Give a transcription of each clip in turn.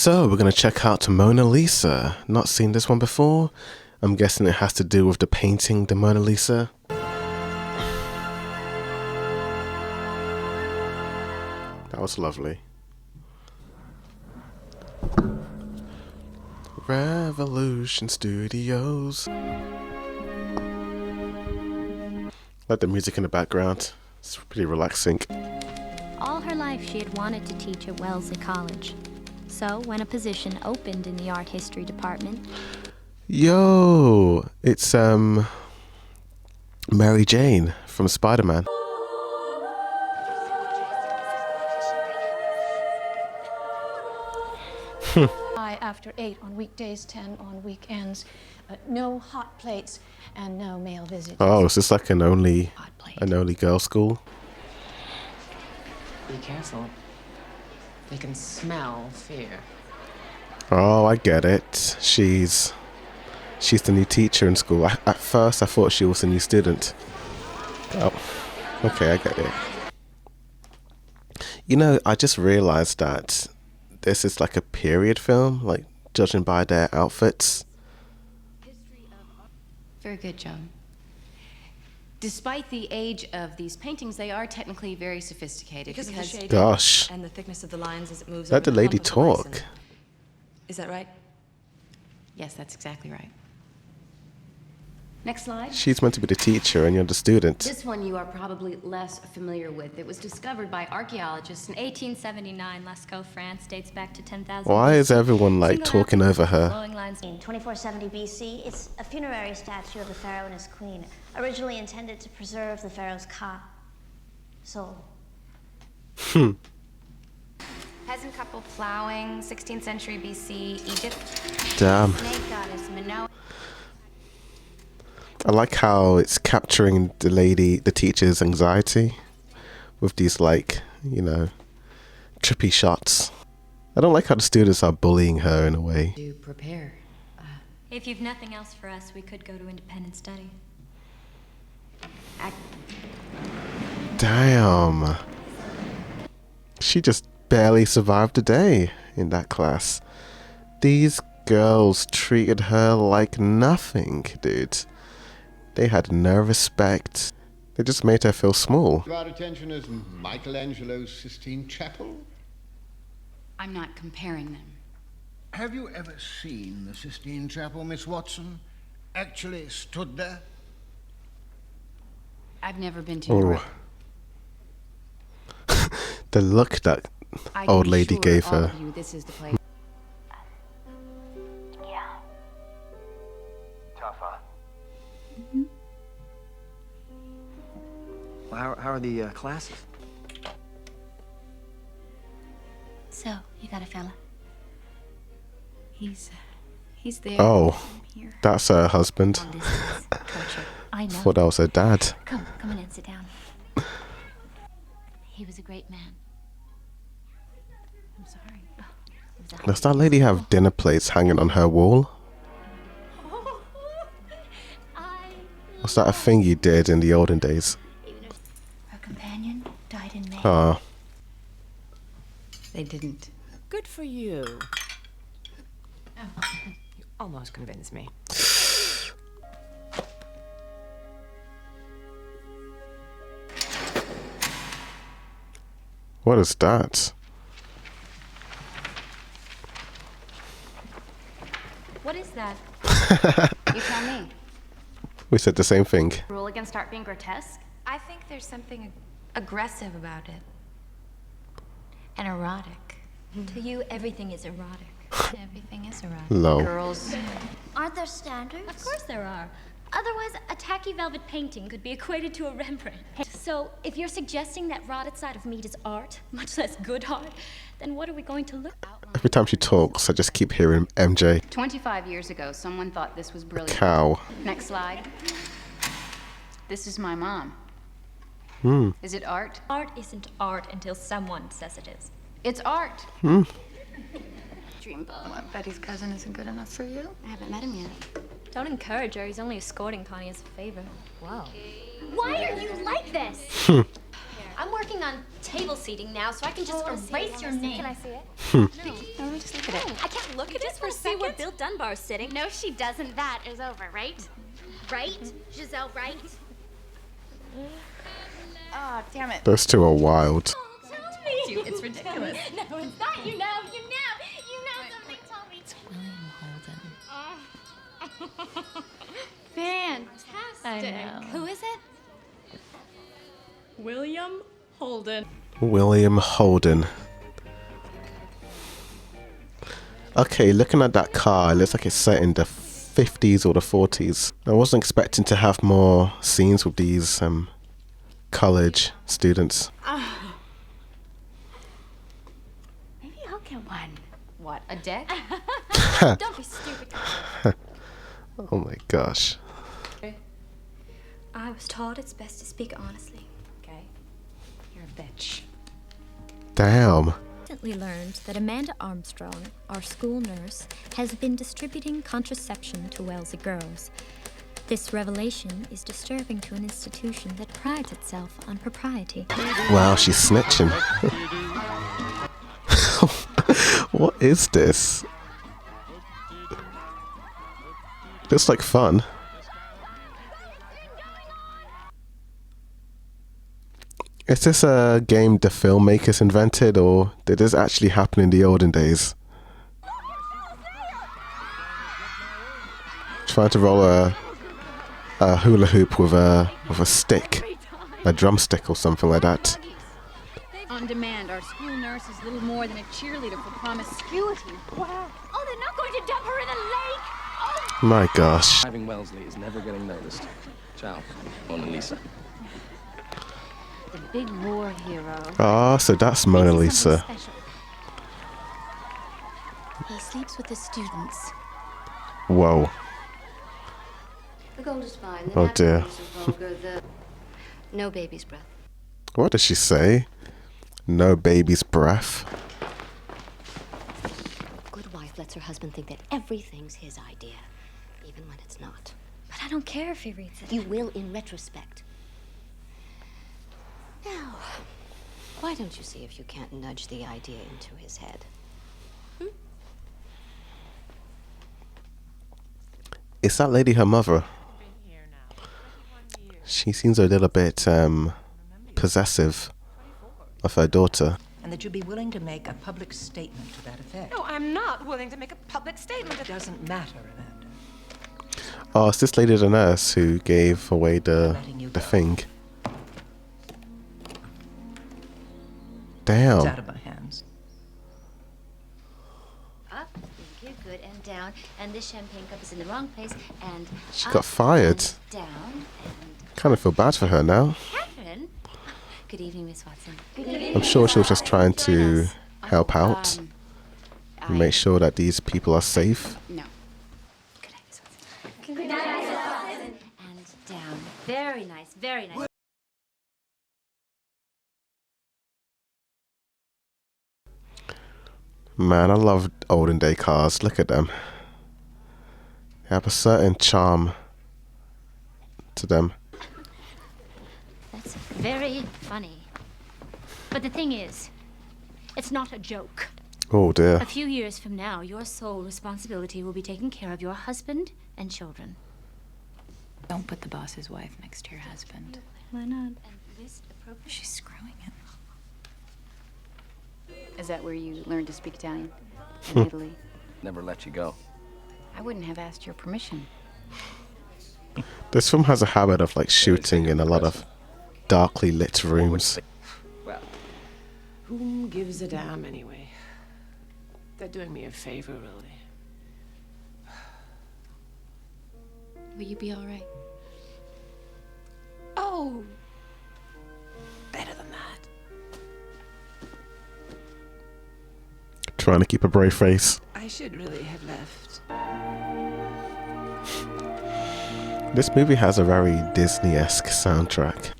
So we're going to check out Mona Lisa. Not seen this one before. I'm guessing it has to do with the painting, the Mona Lisa. That was lovely. Revolution Studios. Like the music in the background. It's pretty relaxing. All her life she had wanted to teach at Wellesley College. So when a position opened in the art history department... Yo! It's Mary Jane from Spider-Man. After 8 on weekdays, 10 on weekends. No hot plates and no male visitors. Oh, is this like an only girl school? Be careful. They can smell fear. Oh, I get it. She's the new teacher in school. At first, I thought she was a new student. Oh, okay, I get it. You know, I just realized that this is like a period film, like judging by their outfits. Very good, Joan. Despite the age of these paintings, they are technically very sophisticated. Because of the shading Gosh, and the thickness of the lines as it moves. let the over lady hump of the bison. talk. Is that right? Yes, that's exactly right. Next slide. She's meant to be the teacher and you're the student. This one you are probably less familiar with. It was discovered by archaeologists in 1879, Lascaux, France, dates back to 10,000. Why is everyone like talking over her? Flowing lines. In 2470 BC, it's a funerary statue of the pharaoh and his queen, originally intended to preserve the pharaoh's soul. Peasant couple plowing, 16th century BC, Egypt. Damn. Snake goddess Minoa. I like how it's capturing the teacher's anxiety with these like, you know, trippy shots. I don't like how the students are bullying her in a way. to prepare. If you've nothing else for us, we could go to independent study. Damn. She just barely survived a day in that class. These girls treated her like nothing, dude. They had no respect. They just made her feel small. Our attention is Michelangelo's Sistine Chapel. I'm not comparing them. Have you ever seen the Sistine Chapel, Miss Watson? Actually stood there? I've never been to Oh. Europe. The look that I old can lady assure gave all her. of you this is the place. Well, how are the classes? So, you got a fella? He's there. Oh, that's her husband. Long distance. Coach, I know. Thought that was her dad. Come in and sit down. He was a great man. I'm sorry. Oh, it was a Does that lady have dinner plates hanging on her wall? Was that a thing you did in the olden days? Her companion died in May. Oh, They didn't. Good for you. You almost convinced me. what is that? What is that? You tell me. We said the same thing. Rule against art being grotesque? I think there's something aggressive about it. And erotic. To you, everything is erotic. Everything is erotic. Lol. Girls. Aren't there standards? Of course there are. Otherwise, a tacky velvet painting could be equated to a Rembrandt. So, if you're suggesting that rotted side of meat is art, much less good art, then what are we going to look at? Every time she talks, I just keep hearing MJ. 25 years ago, someone thought this was brilliant. Cow. Next slide. This is my mom. Is it art? Art isn't art until someone says it is. It's art. What, Betty's cousin isn't good enough for you? I haven't met him yet. Don't encourage her. He's only escorting Connie as a favor. Whoa. Why are you like this? I'm working planning on table seating now, so I can just erase your name. Can I see it? No, let me just look at it. I can't look at it for a second. See where Bill Dunbar's sitting. No, she doesn't. That is over, right? Right? Giselle, right? Oh, damn it. Those two are wild. Tell me. It's ridiculous. No, it's not. You know something. Tell me. Fantastic. I know. Who is it? William Holden. William Holden. Okay, looking at that car, it looks like it's set in the 50s or the 40s. I wasn't expecting to have more scenes with these college students. Maybe I'll get one. What, a deck? Don't be stupid. Oh my gosh. I was taught it's best to speak honestly. Okay. You're a bitch. Damn. Recently learned that Amanda Armstrong, our school nurse, has been distributing contraception to Wellesley girls. This revelation is disturbing to an institution that prides itself on propriety. Wow, she's snitching. What is this? Looks like fun. Is this a game the filmmakers invented, or did this actually happen in the olden days? Trying to roll a hula hoop with a stick, a drumstick or something like that. On demand, our school nurse is little more than a cheerleader for promiscuity. Wow. Oh, they're not going to dump her in the lake! Oh. My gosh. Driving Wellesley is never getting noticed. Ciao, Mona Lisa. The big war hero. Ah, so that's Mona Lisa. He sleeps with the students. Whoa. The gold is fine. Oh dear. No baby's breath. What does she say? No baby's breath. Good wife lets her husband think that everything's his idea, even when it's not. But I don't care if he reads it. You will in retrospect. Now, why don't you see if you can't nudge the idea into his head? Is that lady her mother? She seems a little bit possessive of her daughter. And that you'd be willing to make a public statement to that effect. No, I'm not willing to make a public statement. It doesn't matter, Amanda. Oh, it's this lady the nurse who gave away the thing. Damn. It's out of my hands. Up, thank you, good, and down. And this champagne cup is in the wrong place, and She up got fired. and down, Kind of feel bad for her now. Catherine. Good evening, Miss Watson. Good I'm sure she was just trying to help out and make sure that these people are safe. No. Good night, Miss Watson. Good night, Miss Watson. And down. Very nice, very nice. Man, I love olden day cars. Look at them. They have a certain charm to them. That's very funny. But the thing is, it's not a joke. Oh dear. A few years from now, your sole responsibility will be taking care of your husband and children. Don't put the boss's wife next to your husband. Why not? She's screwing him. Is that where you learned to speak Italian? In Italy? Never let you go. I wouldn't have asked your permission. This film has a habit of like shooting in a lot of darkly lit rooms. Well, whom gives a damn anyway? They're doing me a favor, really. Will you be all right? Oh, better than that. Trying to keep a brave face. I should really have left. This movie has a very Disney-esque soundtrack.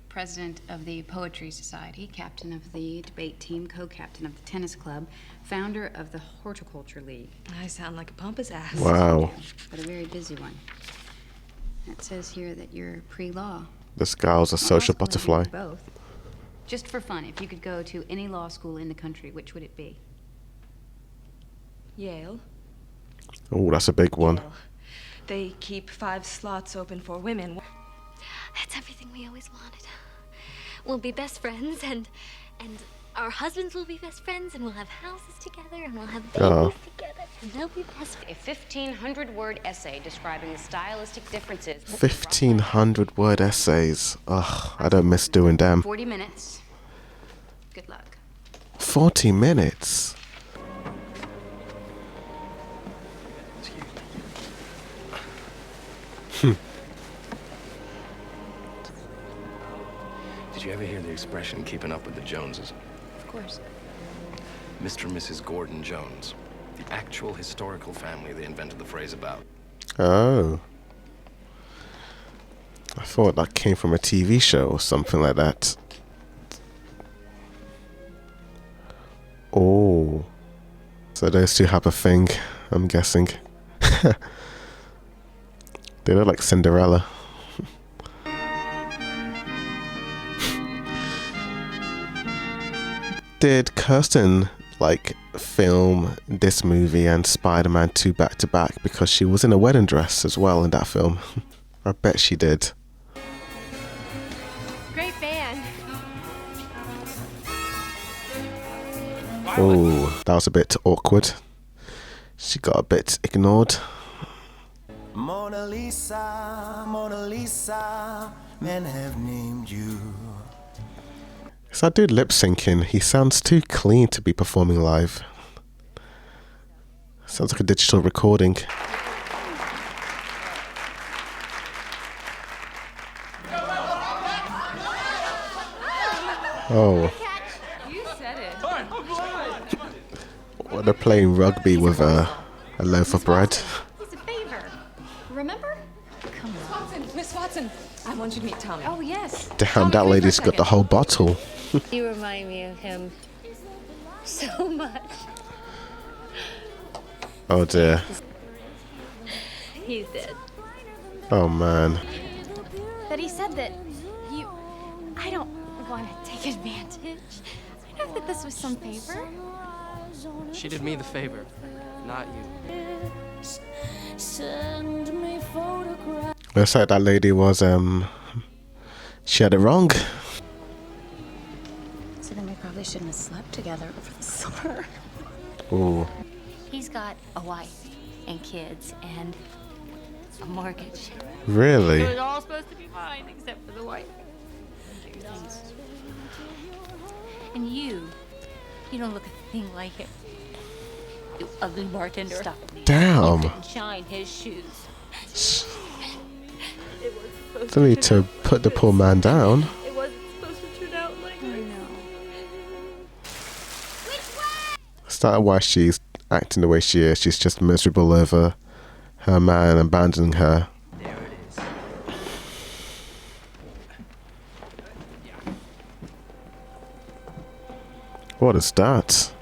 President of the Poetry Society, captain of the debate team, co-captain of the tennis club, founder of the Horticulture League. I sound like a pompous ass. Wow. But a very busy one. It says here that you're pre-law. This girl's a social Law school, butterfly. maybe both. Just for fun, if you could go to any law school in the country, which would it be? Yale. Oh, that's a big one. Yale. They keep 5 slots open for women. That's everything we always wanted. We'll be best friends, and our husbands will be best friends, and we'll have houses together, and we'll have babies Oh. together, and they'll be best friends. A 1,500-word essay describing the stylistic differences. 1,500-word essays. Ugh, I don't miss doing them. 40 minutes. Good luck. 40 minutes. Did you ever hear the expression, keeping up with the Joneses? Of course. Mr. and Mrs. Gordon Jones. The actual historical family they invented the phrase about. Oh. I thought that came from a TV show or something like that. Oh. So those two have a thing, I'm guessing. They look like Cinderella. Did Kirsten like film this movie and Spider-Man 2 back to back because she was in a wedding dress as well in that film? I bet she did. Great band. Oh, that was a bit awkward. She got a bit ignored. Mona Lisa, men have named you. Is that dude lip syncing? He sounds too clean to be performing live. Sounds like a digital recording. Oh. You said it. Well, they're playing rugby with a loaf of bread. It's a favor. Remember? Come on. Miss Watson, I want you to meet Tommy. Oh, yes. Damn, that lady's got the whole bottle. You remind me of him so much. Oh dear. He's dead. Oh man. But he said that you... I don't want to take advantage. I know that this was some favor. She did me the favor, not you. Looks like that lady was she had it wrong. So then we probably shouldn't have slept together over the summer. Ooh. He's got a wife and kids and a mortgage. Really? It was all supposed to be mine, except for the wife. And you don't look a thing like him. You ugly bartender. Stop it. Damn. You couldn't shine his shoes. Don't need to put the poor man down. It wasn't supposed to turn out like I know. Is that why she's acting the way she is? She's just miserable over her man abandoning her. There it is. What is that?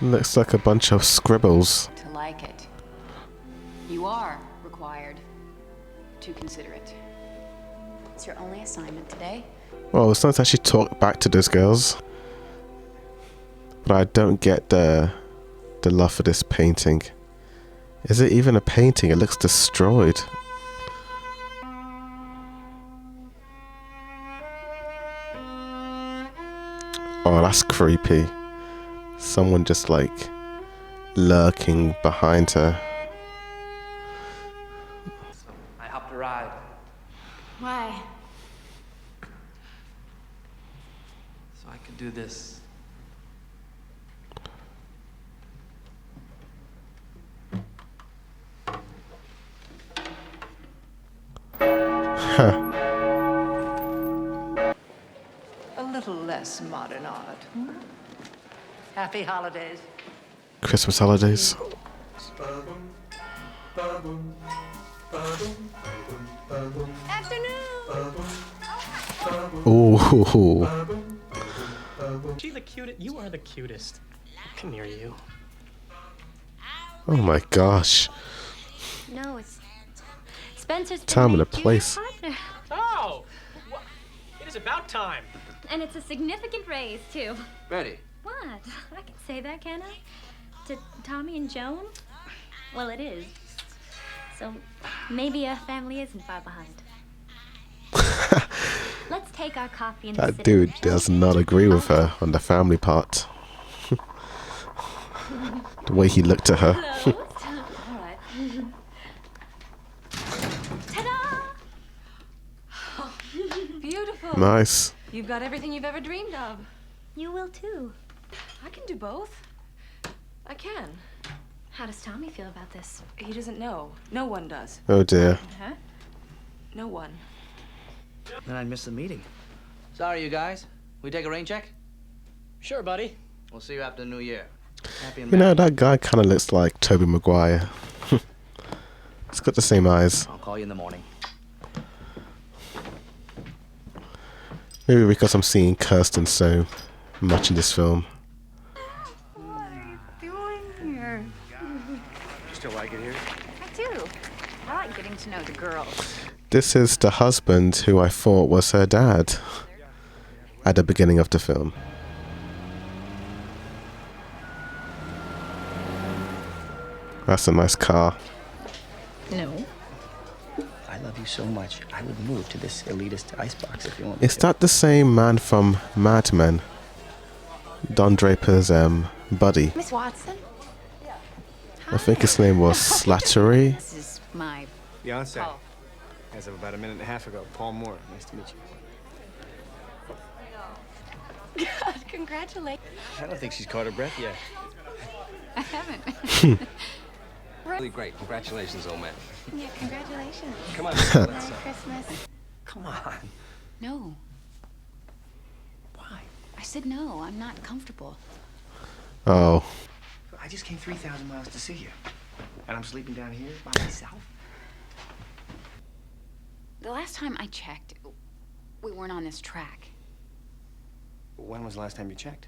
Looks like a bunch of scribbles. To like it. You are required to consider it. It's your only assignment today. Well, it's nice that she talked back to those girls. But I don't get the love for this painting. Is it even a painting? It looks destroyed. Oh, that's creepy. Someone just like lurking behind her. I hopped a ride. Why? So I could do this. Huh. A little less modern art. Happy holidays. Christmas holidays. Ooh. She the cutest. You are the cutest. Come near you. Oh my gosh. No, it's Spencer's Time and a been made junior place. partner. Oh! It is about time. And it's a significant raise, too. Ready? What? I can say that, can I? To Tommy and Joan? Well, it is. So maybe our family isn't far behind. Let's take our coffee and That sit dude in the does not agree with her on the family part. The way he looked at her. All right. Ta-da! Beautiful. Nice. You've got everything you've ever dreamed of. You will, too. I can do both. I can. How does Tommy feel about this? He doesn't know. No one does. Oh dear. Huh? No one. Then I'd miss the meeting. Sorry, you guys. We take a rain check? Sure, buddy. We'll see you after the new year. Happy and You know, married. that guy kind of looks like Tobey Maguire. He's got the same eyes. I'll call you in the morning. Maybe because I'm seeing Kirsten so much in this film. What are you doing here? You still like it here? I do. I like getting to know the girls. This is the husband who I thought was her dad at the beginning of the film. That's a nice car. No. I love you so much. I would move to this elitist icebox if you want. Is that the same man from Mad Men? Don Draper's buddy. Miss Watson? I think his name was Slattery. This is my Beyonce. Paul. As of about a minute and a half ago, Paul Moore. Nice to meet you. God, congratulations. I don't think she's caught her breath yet. I haven't. Really great. Congratulations, old man. Yeah, congratulations. Come on, Merry let's Christmas. Come on. No. Why? I said no. I'm not comfortable. Oh. I just came 3,000 miles to see you. And I'm sleeping down here by myself. The last time I checked, we weren't on this track. When was the last time you checked?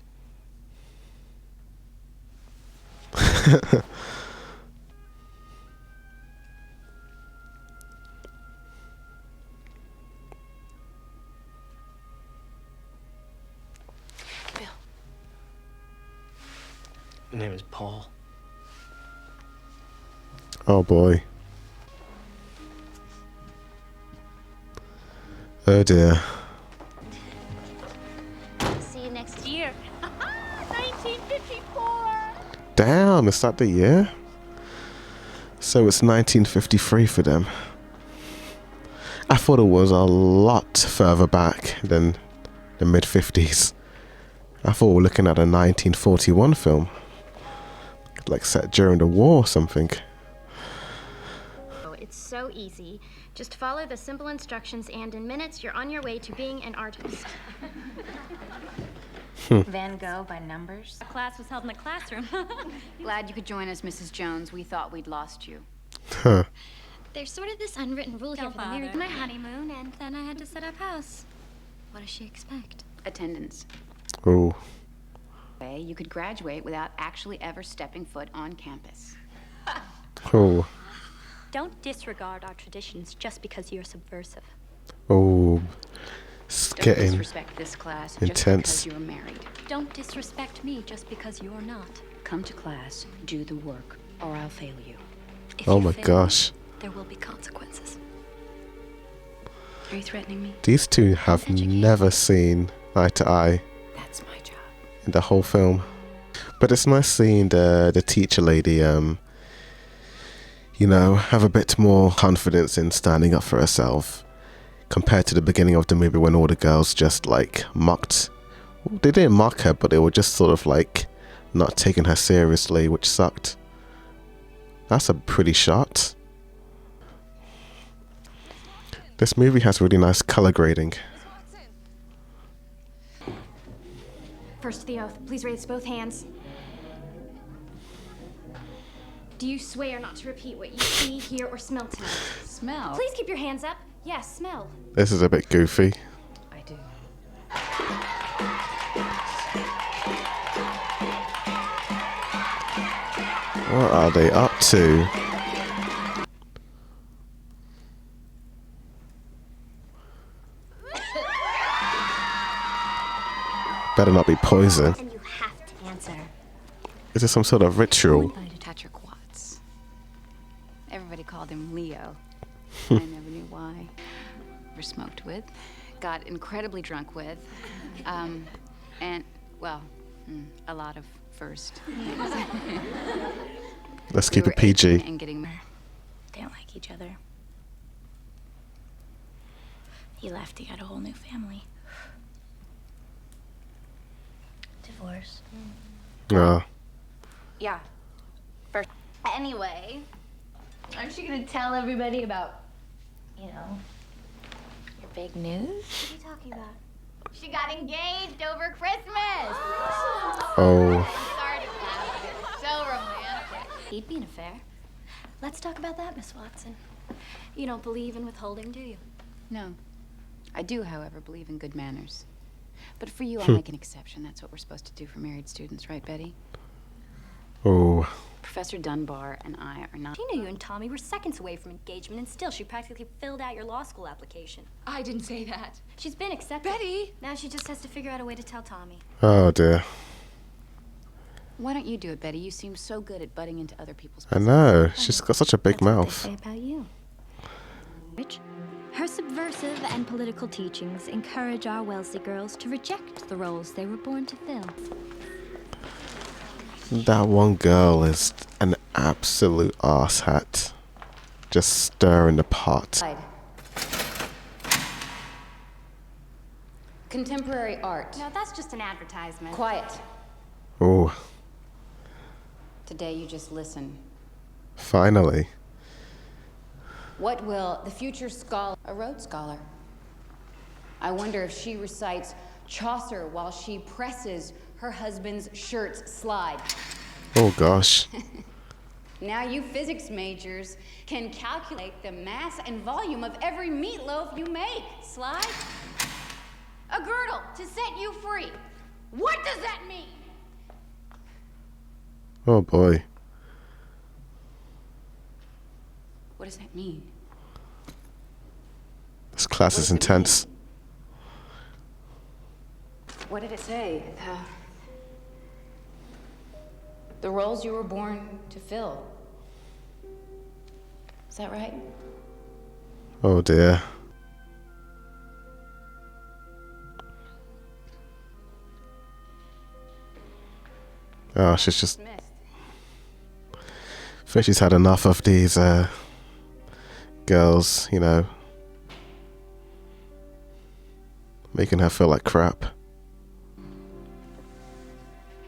Bill. His name is Paul. Oh boy. Oh dear. See you next year. 1954! Damn, is that the year? So it's 1953 for them. I thought it was a lot further back than the mid-50s. I thought we were looking at a 1941 film. Like set during the war or something. Oh, it's so easy. Just follow the simple instructions, and in minutes, you're on your way to being an artist. Van Gogh by numbers. A class was held in the classroom. Glad you could join us, Mrs. Jones. We thought we'd lost you. Huh. There's sort of this unwritten rule here for the married. My honeymoon, and then I had to set up house. What does she expect? Attendance. Oh. You could graduate without actually ever stepping foot on campus. Oh. Don't disregard our traditions just because you're subversive. Oh. It's Don't getting disrespect this class just intense. because you're married. Don't disrespect me just because you're not. Come to class, do the work, or I'll fail you. If Oh you my fail, gosh. there will be consequences. Are you threatening me? These two have never seen eye to eye. That's my job. In the whole film. But it's nice seeing the teacher lady, you know, have a bit more confidence in standing up for herself compared to the beginning of the movie when all the girls just like mocked. They didn't mock her, but they were just sort of like not taking her seriously, which sucked. That's a pretty shot. This movie has really nice color grading. First, the oath. Please raise both hands. Do you swear not to repeat what you see, hear, or smell tonight? Smell? Please keep your hands up. Yes, smell. This is a bit goofy. I do. What are they up to? better not be poison. And you have to answer. Is this some sort of ritual? Patrick Watts. Everybody called him Leo. I never knew why. Never smoked with. Got incredibly drunk with. And, well, a lot of first. Let's keep it PG. And getting married. They don't like each other. He left. He got a whole new family. Divorce. Oh. Yeah. First. Anyway, aren't you gonna tell everybody about, you know, your big news? What are you talking about? She got engaged over Christmas. Oh. Sorry to laugh, but it's so romantic. He'd be an affair. Let's talk about that, Miss Watson. You don't believe in withholding, do you? No. I do, however, believe in good manners. But for you, I'll make an exception. That's what we're supposed to do for married students, right, Betty? Oh. Professor Dunbar and I are not... She knew you and Tommy were seconds away from engagement, and still she practically filled out your law school application. I didn't say that. She's been accepted. Betty! Now she just has to figure out a way to tell Tommy. Oh dear. Why don't you do it, Betty? You seem so good at butting into other people's I know. She's got such a big mouth. Say about you. Rich. Her subversive and political teachings encourage our Wellesley girls to reject the roles they were born to fill. That one girl is an absolute arsehat. Just stirring the pot. Contemporary art. No, that's just an advertisement. Quiet. Oh, Today you just listen. finally. What will the future scholar, a Rhodes Scholar? I wonder if she recites Chaucer while she presses her husband's shirt's slide. Oh gosh. Now you physics majors can calculate the mass and volume of every meatloaf you make. Slide. A girdle to set you free. What does that mean? Oh boy. What does that mean? This class is intense. What did it say? The roles you were born to fill. Is that right? Oh dear. Oh, she's just... I think she's had enough of these girls, you know, making her feel like crap.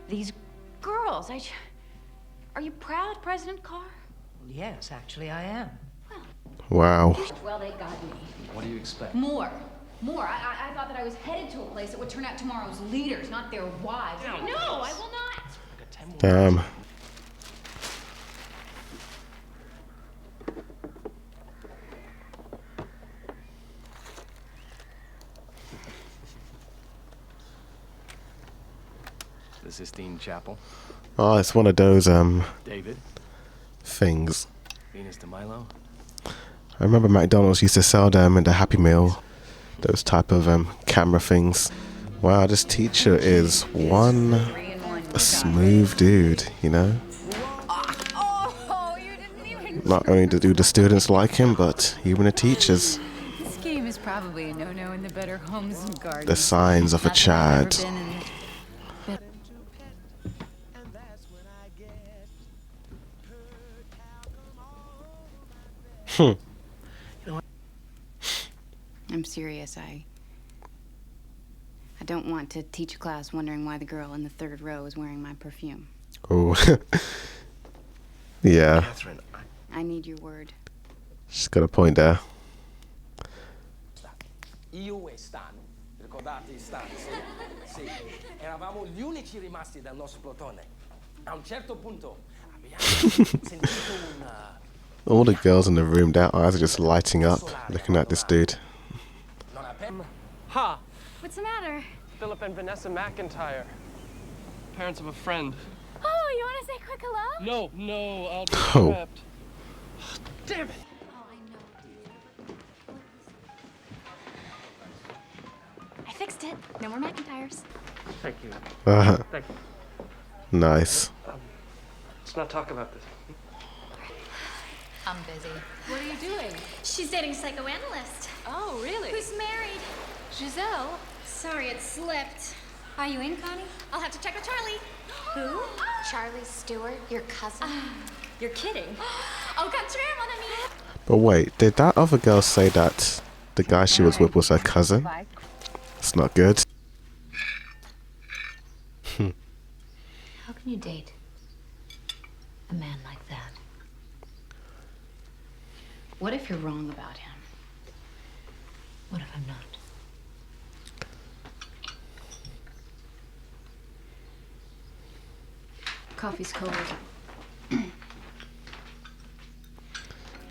These girls, are you proud, President Carr? Yes, actually I am. Wow. Well, they got me. What do you expect? More. I thought that I was headed to a place that would turn out tomorrow's leaders, not their wives. No, I will not. Damn. The Sistine Chapel. Oh, it's one of those David. things. Venus de Milo. I remember McDonald's used to sell them in the Happy Meal. Those type of camera things. Wow, this teacher is one smooth dude, you know? Not only do the students like him, but even the teachers. This game is probably a no-no in the Better Homes and Gardens. The signs of a Chad. I'm serious. I don't want to teach a class wondering why the girl in the third row is wearing my perfume. Oh. Yeah. Catherine, I need your word. She's got a point there. Io e Stan, ricordate Stan? Sì, eravamo gli unici rimasti del nostro plotone. A un certo punto abbiamo sentito un... All the girls in the room, their eyes are just lighting up looking at this dude. Ha! What's the matter? Philip and Vanessa McIntyre. Parents of a friend. Oh, you want to say quick hello? No, I'll be Oh. trapped. Damn it! I fixed it. No more McIntyres. Thank you. Uh-huh. Thank you. Nice. Let's not talk about this. I'm busy. What are you doing? She's dating a psychoanalyst. Oh, really? Who's married? Giselle? Sorry, it slipped. Are you in, Connie? I'll have to check with Charlie. Who? Charlie Stewart, your cousin? You're kidding. Au contraire, mon ami. But wait, did that other girl say that the guy she was with was her cousin? It's not good. How can you date a man like that? What if you're wrong about him? What if I'm not? Coffee's cold.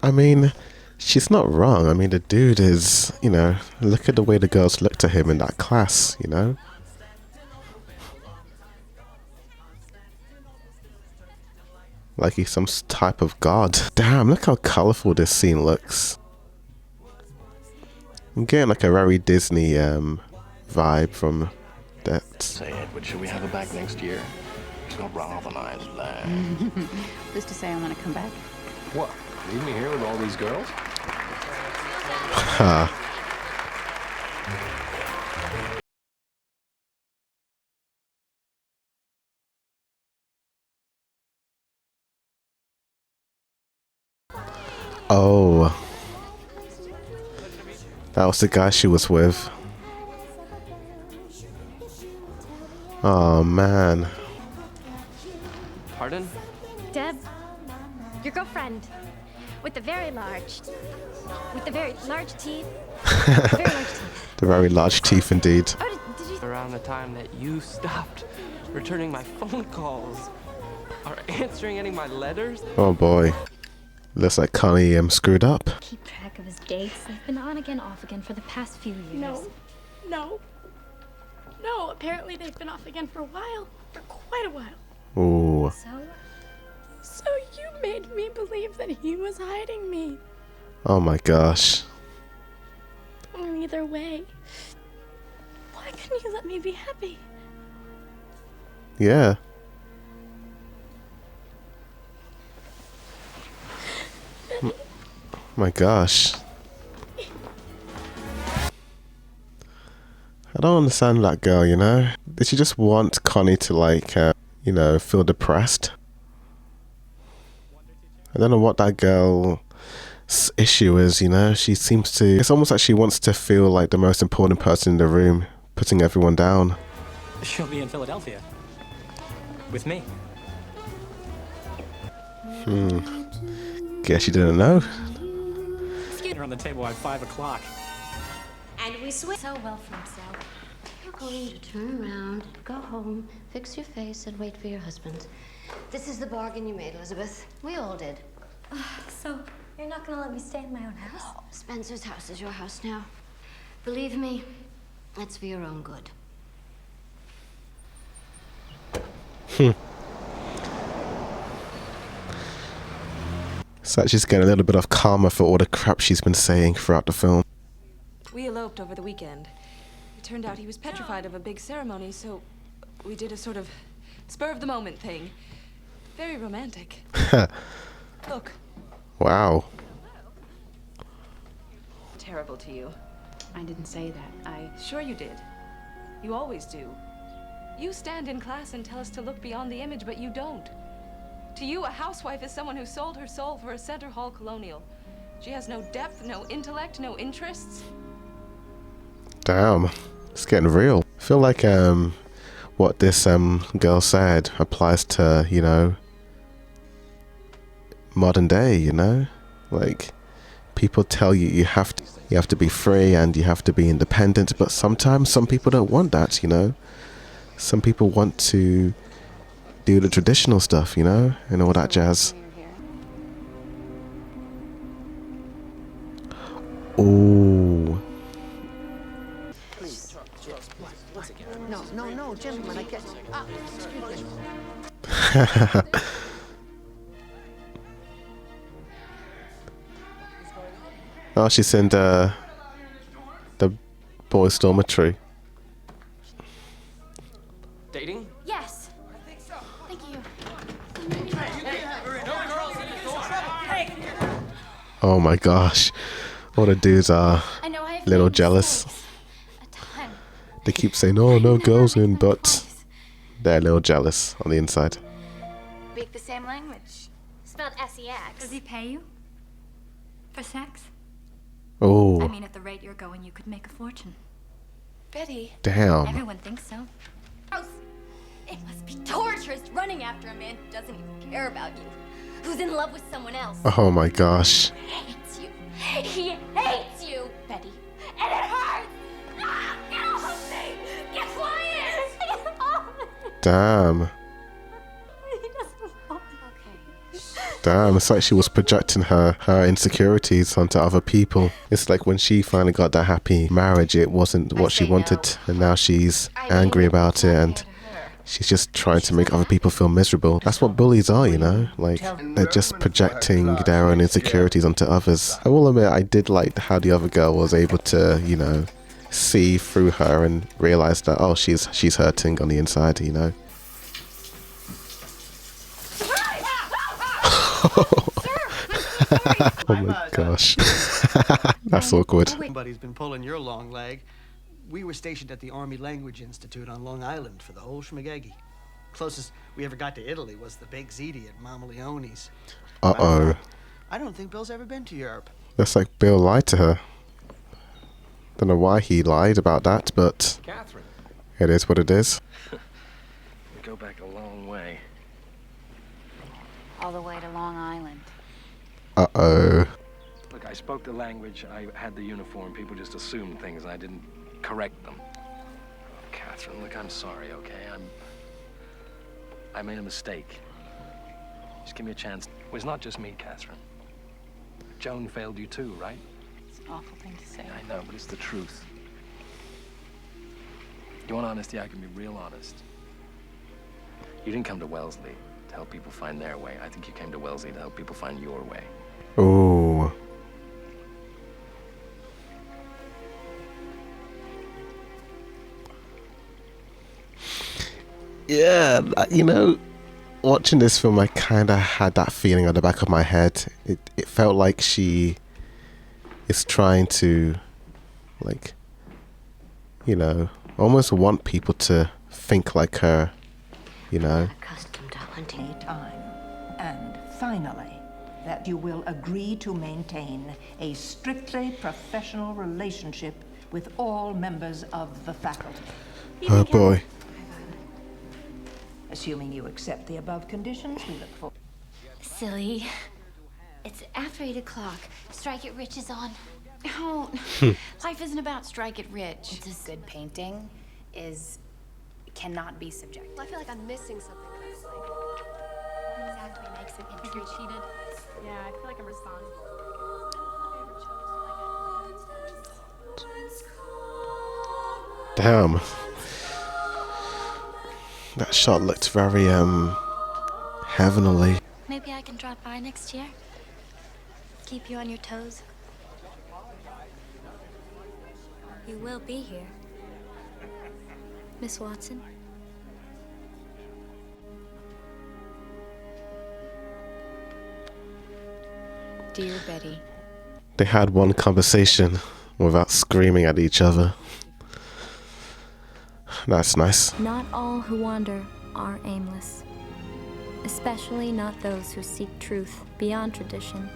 I mean, she's not wrong. I mean, the dude is, you know, look at the way the girls looked at him in that class, you know? Like he's some type of god. Damn, look how colorful this scene looks. I'm getting like a very Disney vibe from that. Say, Edward, should we have her back next year? She's got rather nice there. Who's to say I want to come back? What? Leave me here with all these girls? Ha. Oh. That was the guy she was with. Oh man. Pardon? Deb, your girlfriend. With the very large teeth. Very large teeth. The very large teeth indeed. Oh, did you? Around the time that you stopped returning my phone calls or answering any of my letters. Oh boy. Looks like Connie screwed up. Keep track of his dates. They've been on again, off again for the past few years. No. Apparently they've been off again for a while. For quite a while. Ooh. So you made me believe that he was hiding me. Oh my gosh. Either way, why couldn't you let me be happy? Yeah. My gosh. I don't understand that girl, you know? Did she just want Connie to like, you know, feel depressed? I don't know what that girl's issue is, you know? She seems to... It's almost like she wants to feel like the most important person in the room, putting everyone down. She'll be in Philadelphia. With me. Guess she didn't know. You're on the table at 5 o'clock. And we swim so well for himself. You're going to turn around, go home, fix your face, and wait for your husband. This is the bargain you made, Elizabeth. We all did. So, you're not gonna let me stay in my own house? Spencer's house is your house now. Believe me, that's for your own good. So she's getting a little bit of karma for all the crap she's been saying throughout the film. We eloped over the weekend. It turned out he was petrified of a big ceremony, so we did a sort of spur-of-the-moment thing. Very romantic. Look. Wow. Terrible to you. I didn't say that. Sure you did. You always do. You stand in class and tell us to look beyond the image, but you don't. To you, a housewife is someone who sold her soul for a Center Hall colonial. She has no depth, no intellect, no interests. Damn. It's getting real. I feel like what this girl said applies to, you know, modern day, you know? Like people tell you you have to be free and you have to be independent, but sometimes some people don't want that, you know? Some people want to do the traditional stuff, you know, and all that jazz. Ooh. Please. No, gentlemen, I guess. Excuse me. Oh, she's in the boys' dormitory. Yes. I think so. Thank you. Oh my gosh. All the dudes are I know I have little made jealous. mistakes. A ton. They keep saying, oh, no girls in, but they're a little jealous on the inside. Speak the same language. Spelled S-E-X. Does he pay you? For sex? Oh, I mean, at the rate you're going, you could make a fortune. Betty. damn. Everyone thinks so. Gross. It must be torturous running after a man who doesn't even care about you. Who's in love with someone else. Oh my gosh. Hates you. He hates you, Betty. And it hurts. Ah, get off of me. Get quiet. Get off of me. Damn. He doesn't want me. Damn, it's like she was projecting her insecurities onto other people. It's like when she finally got that happy marriage, it wasn't what she wanted, and now she's angry about it, and she's just trying to make other people feel miserable. That's what bullies are, you know? Like, they're just projecting their own insecurities onto others. I will admit, I did like how the other girl was able to, you know, see through her and realize that, oh, she's hurting on the inside, you know? Oh my gosh. That's awkward. Somebody's been pulling your long leg. We were stationed at the Army Language Institute on Long Island for the whole schmagegi. Closest we ever got to Italy was the Big Ziti at Mama Leone's. Uh-oh. I don't think Bill's ever been to Europe. That's like Bill lied to her. Don't know why he lied about that, but Catherine. it is what it is. We go back a long way. All the way to Long Island. Uh-oh. Look, I spoke the language, I had the uniform, people just assumed things, and I didn't correct them. Catherine, look, I'm sorry, okay? I made a mistake. Just give me a chance. It was not just me, Catherine. Joan failed you too, right? It's an awful thing to say. I know, but it's the truth. You want honesty? I can be real honest. You didn't come to Wellesley to help people find their way. I think you came to Wellesley to help people find your way. Oh. Yeah, you know, watching this film, I kind of had that feeling at the back of my head. It felt like she is trying to, like, you know, almost want people to think like her, you know. Accustomed to hunting time. And finally, that you will agree to maintain a strictly professional relationship with all members of the faculty. Oh boy. Assuming you accept the above conditions, we look for... Silly. It's after 8 o'clock. Strike It Rich is on. Oh, life isn't about strike it rich. It's a good painting cannot be subjective. I feel like I'm missing something. Exactly makes it interesting. You're cheated. Yeah, I feel like I'm responsible. Damn. That shot looked very, heavenly. Maybe I can drop by next year. Keep you on your toes. You will be here, Miss Watson. Dear Betty. They had one conversation without screaming at each other. That's nice. Not all who wander are aimless, especially not those who seek truth beyond tradition,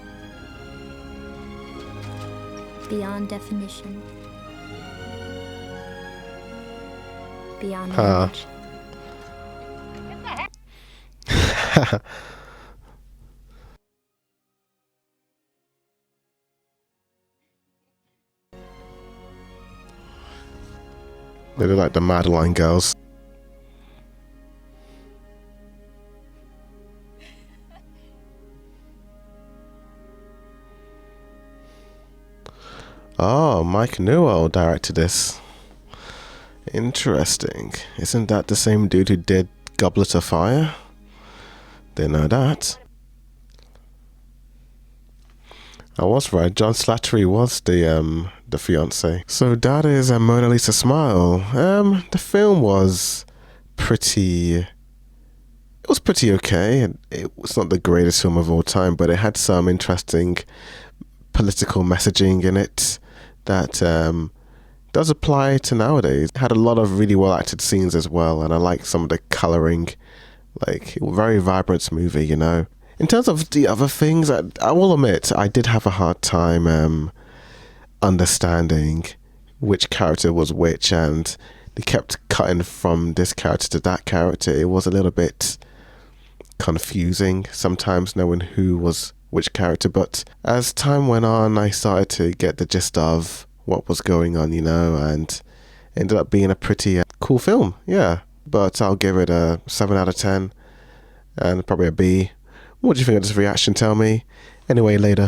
beyond definition, beyond language. They look like the Madeline girls. Oh, Mike Newell directed this. Interesting. Isn't that the same dude who did Goblet of Fire? Didn't know that. I was right. John Slattery was the fiance. So that is Mona Lisa Smile. The film was pretty okay. It was not the greatest film of all time, but it had some interesting political messaging in it that does apply to nowadays. It had a lot of really well acted scenes as well, and I like some of the colouring. Like, very vibrant movie, you know. In terms of the other things, I will admit I did have a hard time understanding which character was which, and they kept cutting from this character to that character. It was a little bit confusing sometimes knowing who was which character, but as time went on I started to get the gist of what was going on, you know, and it ended up being a pretty cool film, yeah. But I'll give it a 7 out of 10 and probably a B. What do you think of this reaction? Tell me. Anyway, later.